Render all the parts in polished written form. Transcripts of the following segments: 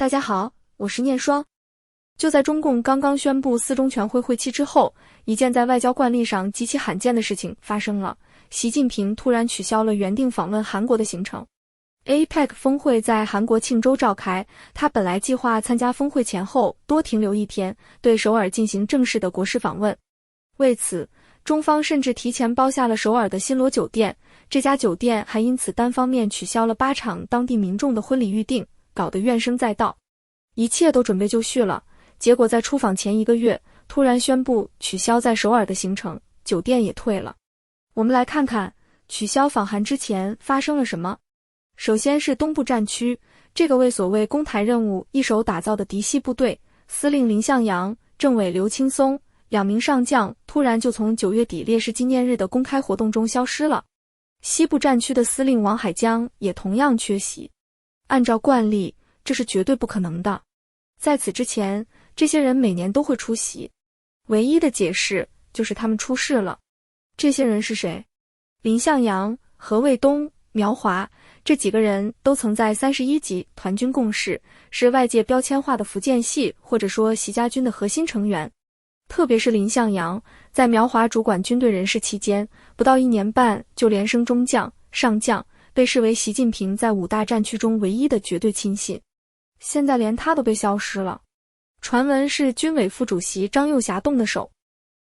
大家好，我是念双。就在中共刚刚宣布四中全会会期之后，一件在外交惯例上极其罕见的事情发生了，习近平突然取消了原定访问韩国的行程。APEC 峰会在韩国庆州召开，他本来计划参加峰会前后多停留一天，对首尔进行正式的国事访问。为此，中方甚至提前包下了首尔的新罗酒店，这家酒店还因此单方面取消了8场当地民众的婚礼预定，搞得怨声载道。一切都准备就绪了，结果在出访前1个月，突然宣布取消在首尔的行程，酒店也退了。我们来看看取消访韩之前发生了什么。首先是东部战区，这个为所谓攻台任务一手打造的嫡系部队，司令林向阳、政委刘青松2名上将突然就从9月底烈士纪念日的公开活动中消失了。西部战区的司令王海江也同样缺席。按照惯例，这是绝对不可能的。在此之前，这些人每年都会出席，唯一的解释就是他们出事了。这些人是谁？林向阳、何卫东、苗华，这几个人都曾在31级团军共事，是外界标签化的福建系或者说习家军的核心成员。特别是林向阳，在苗华主管军队人事期间，不到1年半就连升中将、上将，被视为习近平在5大战区中唯一的绝对亲信。现在连他都被消失了。传闻是军委副主席张又侠动的手。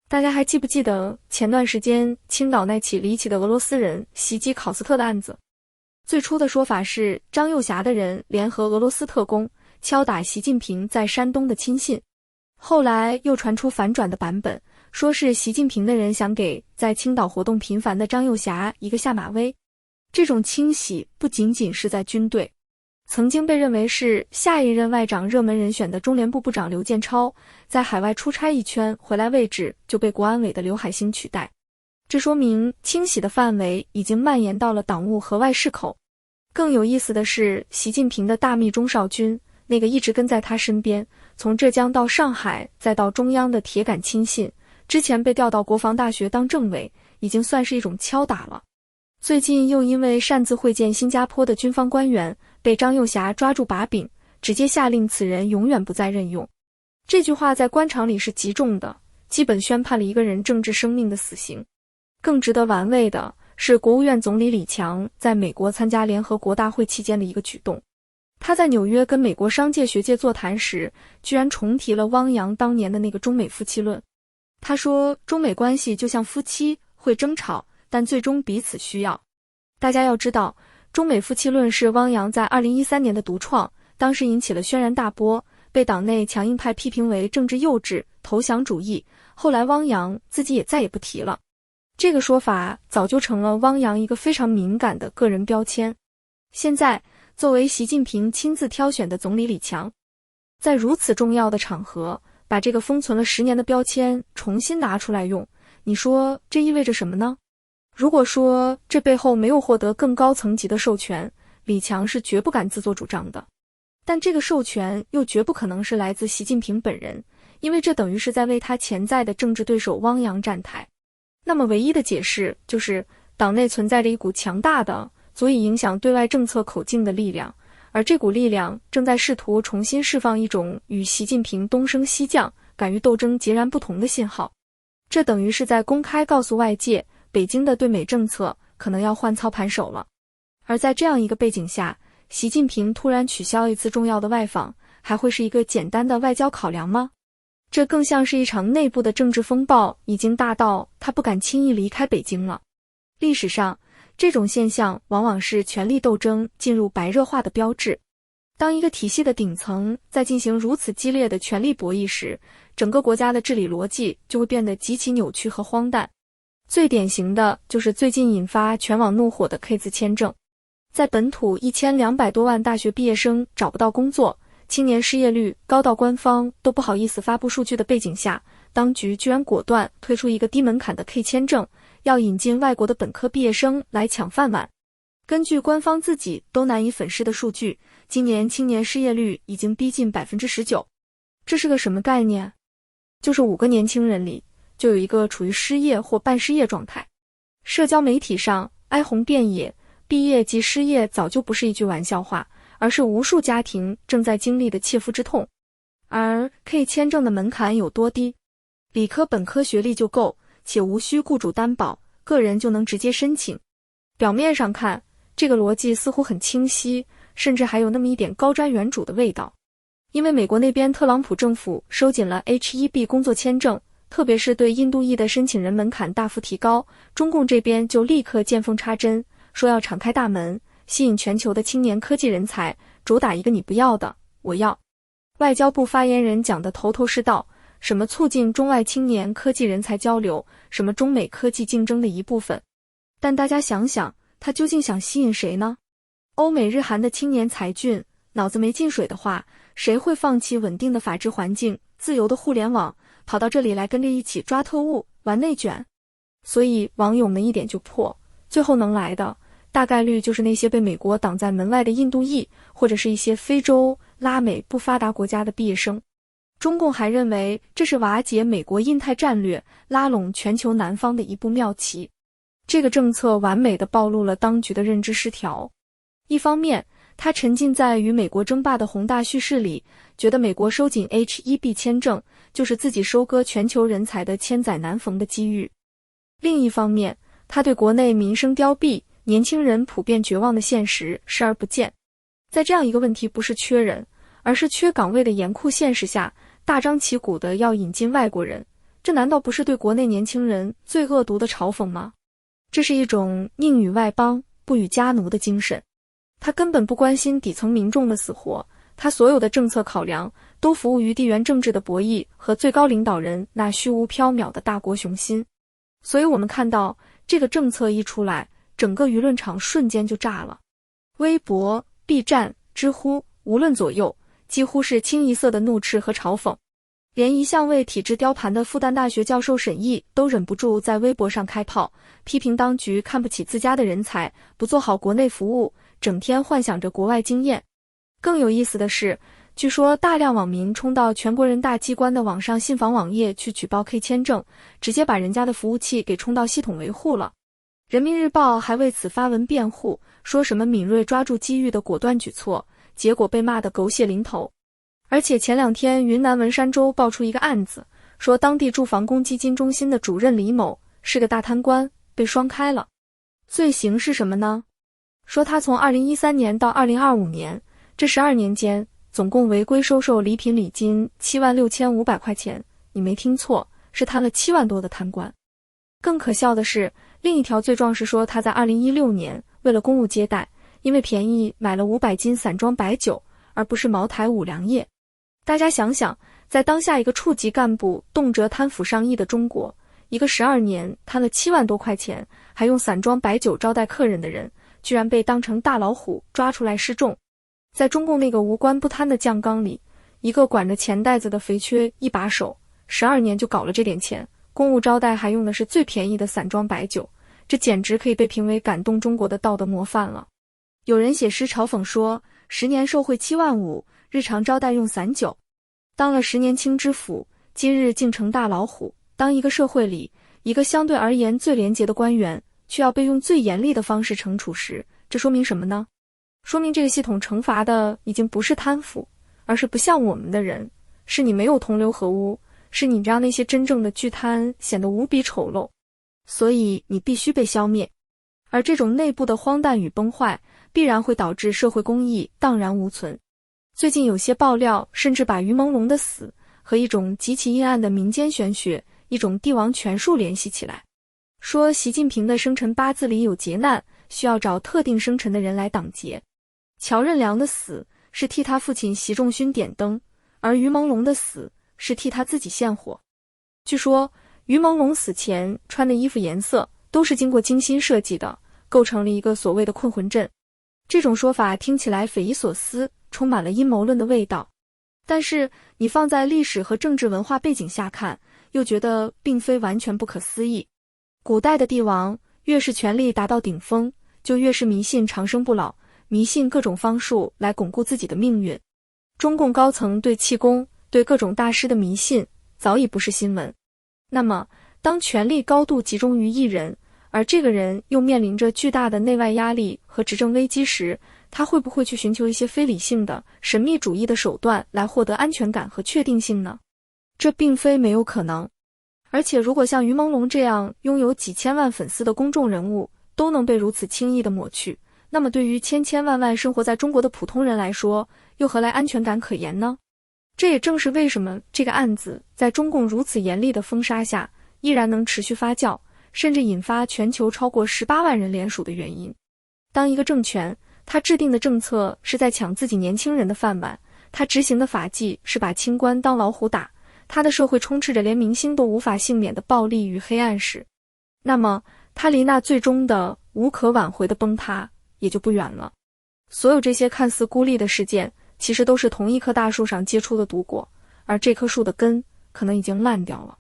大家还记不记得前段时间青岛那起离奇的俄罗斯人袭击考斯特的案子？最初的说法是张又侠的人联合俄罗斯特工敲打习近平在山东的亲信，后来又传出反转的版本，说是习近平的人想给在青岛活动频繁的张又侠一个下马威。这种清洗不仅仅是在军队，曾经被认为是下一任外长热门人选的中联部部长刘建超，在海外出差一圈回来位置就被国安委的刘海星取代。这说明清洗的范围已经蔓延到了党务和外事口。更有意思的是，习近平的大秘钟少军，那个一直跟在他身边，从浙江到上海再到中央的铁杆亲信，之前被调到国防大学当政委，已经算是一种敲打了。最近又因为擅自会见新加坡的军方官员，被张又侠抓住把柄，直接下令此人永远不再任用。这句话在官场里是极重的，基本宣判了一个人政治生命的死刑。更值得玩味的是国务院总理李强在美国参加联合国大会期间的一个举动。他在纽约跟美国商界学界座谈时，居然重提了汪洋当年的那个中美夫妻论。他说，中美关系就像夫妻，会争吵，但最终彼此需要。大家要知道，中美夫妻论是汪洋在2013年的独创，当时引起了轩然大波，被党内强硬派批评为政治幼稚、投降主义，后来汪洋自己也再也不提了。这个说法早就成了汪洋一个非常敏感的个人标签。现在，作为习近平亲自挑选的总理李强，在如此重要的场合，把这个封存了10年的标签重新拿出来用，你说这意味着什么呢？如果说这背后没有获得更高层级的授权，李强是绝不敢自作主张的。但这个授权又绝不可能是来自习近平本人，因为这等于是在为他潜在的政治对手汪洋站台。那么唯一的解释就是党内存在着一股强大的足以影响对外政策口径的力量，而这股力量正在试图重新释放一种与习近平东升西降、敢于斗争截然不同的信号。这等于是在公开告诉外界，北京的对美政策可能要换操盘手了。而在这样一个背景下，习近平突然取消一次重要的外访，还会是一个简单的外交考量吗？这更像是一场内部的政治风暴，已经大到他不敢轻易离开北京了。历史上，这种现象往往是权力斗争进入白热化的标志。当一个体系的顶层在进行如此激烈的权力博弈时，整个国家的治理逻辑就会变得极其扭曲和荒诞。最典型的就是最近引发全网怒火的 K 字签证。在本土1200多万大学毕业生找不到工作，青年失业率高到官方都不好意思发布数据的背景下，当局居然果断推出一个低门槛的 K 签证，要引进外国的本科毕业生来抢饭碗。根据官方自己都难以粉饰的数据，今年青年失业率已经逼近 19%。 这是个什么概念？就是5个年轻人里就有一个处于失业或半失业状态。社交媒体上哀鸿遍野，毕业即失业早就不是一句玩笑话，而是无数家庭正在经历的切肤之痛。而 K 签证的门槛有多低？理科本科学历就够，且无需雇主担保，个人就能直接申请。表面上看，这个逻辑似乎很清晰，甚至还有那么一点高瞻远瞩的味道。因为美国那边特朗普政府收紧了 H-1B 工作签证，特别是对印度裔的申请人门槛大幅提高，中共这边就立刻见缝插针，说要敞开大门，吸引全球的青年科技人才，主打一个你不要的，我要。外交部发言人讲得头头是道，什么促进中外青年科技人才交流，什么中美科技竞争的一部分。但大家想想，他究竟想吸引谁呢？欧美日韩的青年才俊，脑子没进水的话，谁会放弃稳定的法治环境、自由的互联网，跑到这里来跟着一起抓特务、玩内卷？所以网友们一点就破，最后能来的大概率就是那些被美国挡在门外的印度裔，或者是一些非洲、拉美不发达国家的毕业生。中共还认为这是瓦解美国印太战略、拉拢全球南方的一步妙棋。这个政策完美地暴露了当局的认知失调。一方面，他沉浸在与美国争霸的宏大叙事里，觉得美国收紧 H-1B 签证就是自己收割全球人才的千载难逢的机遇。另一方面，他对国内民生凋敝、年轻人普遍绝望的现实视而不见。在这样一个问题不是缺人，而是缺岗位的严酷现实下，大张旗鼓的要引进外国人，这难道不是对国内年轻人最恶毒的嘲讽吗？这是一种宁与外邦，不与家奴的精神。他根本不关心底层民众的死活，他所有的政策考量都服务于地缘政治的博弈和最高领导人那虚无缥缈的大国雄心。所以我们看到这个政策一出来，整个舆论场瞬间就炸了。微博、B 站、知乎，无论左右，几乎是清一色的怒斥和嘲讽。连一向为体制雕盘的复旦大学教授沈毅都忍不住在微博上开炮，批评当局看不起自家的人才，不做好国内服务，整天幻想着国外经验。更有意思的是，据说大量网民冲到全国人大机关的网上信访网页去举报 K 签证，直接把人家的服务器给冲到系统维护了。人民日报还为此发文辩护，说什么敏锐抓住机遇的果断举措，结果被骂得狗血淋头。而且前两天云南文山州爆出一个案子，说当地住房公积金中心的主任李某是个大贪官，被双开了。罪行是什么呢？说他从2013年到2025年这12年间，总共违规收受礼品礼金76500块钱。你没听错，是贪了7万多的贪官。更可笑的是，另一条罪状是说他在2016年为了公务接待，因为便宜买了500斤散装白酒，而不是茅台五粮液。大家想想，在当下一个处级干部动辄贪腐上亿的中国，一个12年贪了7万多块钱，还用散装白酒招待客人的人，居然被当成大老虎抓出来示众。在中共那个无官不贪的酱缸里，一个管着钱袋子的肥缺一把手，12年就搞了这点钱，公务招待还用的是最便宜的散装白酒，这简直可以被评为感动中国的道德模范了。有人写诗嘲讽说，10年受贿7万5，日常招待用散酒。当了10年清知府，今日竟成大老虎。当一个社会里，一个相对而言最廉洁的官员，却要被用最严厉的方式惩处时，这说明什么呢？说明这个系统惩罚的已经不是贪腐，而是不像我们的人，是你没有同流合污，是你让那些真正的巨贪显得无比丑陋，所以你必须被消灭。而这种内部的荒诞与崩坏，必然会导致社会公义荡然无存。最近有些爆料甚至把于朦胧的死和一种极其阴暗的民间玄学，一种帝王权术联系起来，说习近平的生辰八字里有劫难，需要找特定生辰的人来挡劫。乔任梁的死是替他父亲习仲勋点灯，而于朦胧的死是替他自己献火。据说于朦胧死前穿的衣服颜色都是经过精心设计的，构成了一个所谓的困魂阵。这种说法听起来匪夷所思，充满了阴谋论的味道。但是你放在历史和政治文化背景下看，又觉得并非完全不可思议。古代的帝王越是权力达到顶峰，就越是迷信长生不老，迷信各种方术来巩固自己的命运。中共高层对气功、对各种大师的迷信早已不是新闻。那么当权力高度集中于一人，而这个人又面临着巨大的内外压力和执政危机时，他会不会去寻求一些非理性的、神秘主义的手段来获得安全感和确定性呢？这并非没有可能。而且如果像于朦胧这样拥有几千万粉丝的公众人物都能被如此轻易地抹去，那么对于千千万万生活在中国的普通人来说，又何来安全感可言呢？这也正是为什么这个案子在中共如此严厉的封杀下，依然能持续发酵，甚至引发全球超过18万人联署的原因。当一个政权，他制定的政策是在抢自己年轻人的饭碗，他执行的法纪是把清官当老虎打，他的社会充斥着连明星都无法幸免的暴力与黑暗时，那么他离那最终的无可挽回的崩塌也就不远了。所有这些看似孤立的事件，其实都是同一棵大树上结出的毒果，而这棵树的根可能已经烂掉了。